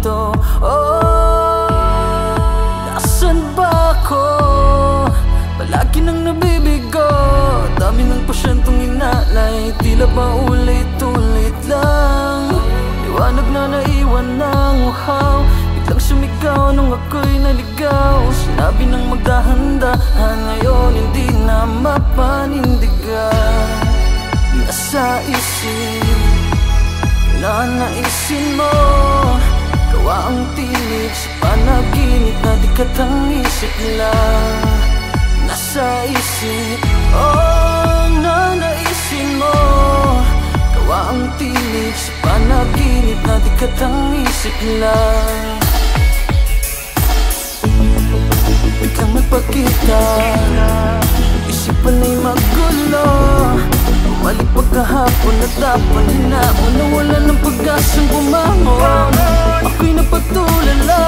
to? Oh, nasan ba ako? Palagi nang nabibigo, dami ng pasyentong inalay, tila ba ulit-ulit lang. Liwanag na naiwan ng uhaw, biglang sumigaw nung ako'y naligaw. Sinabi ng magdahan-dahan, ngayon hindi na mapanindigan. Nasa isip, nanaisin mo, gawa ang tinig sa panaginip na di katangisip lang. Nasa isip, oh, nanaisin mo, gawa ang tinig sa panaginip na di katangisip lang. Biglang magpakita, isipan ay magulo, bumalik pagkahapon at dapat hinaon na wala ng pag-asang bumangon. Ako'y napatulala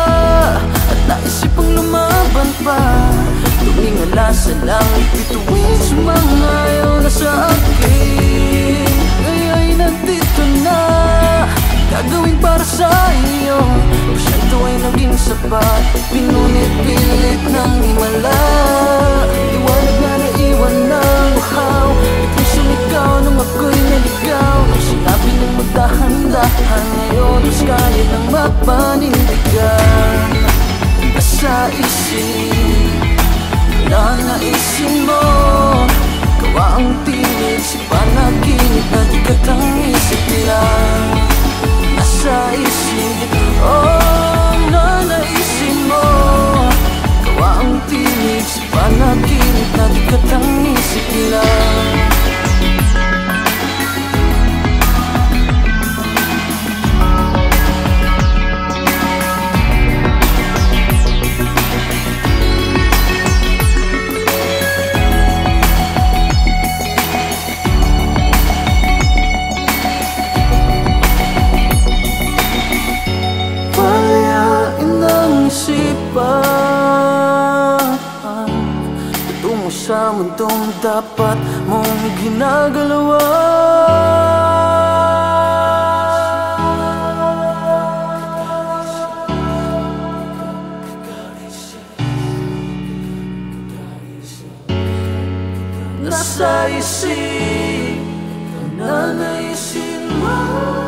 at naisipang lumaban pa, tumingala sa langit, bituin sumangayaw na sa akin. Ngayon'y nandito na, gagawin para sa iyo. Pasyento ay naging sapat, pinunit-pilit ng himala. Liwanag na naiwan ng uhaw, biglang sumigaw nung ako'y naligaw. Nung sinabi ng magdahan-dahan, ngayon mas kaya nang mapanindigan. Nasa isip, nanaisin mo, gawa ang tinig sa panaginip na di katangisip lang. Nasa isip, oh, nanaisin mo, gawa ang tinig sa panaginip na di katangisip lang. Tungo sa mundong dapat mong ginagalawan. Nasa isip, nanaisin mo.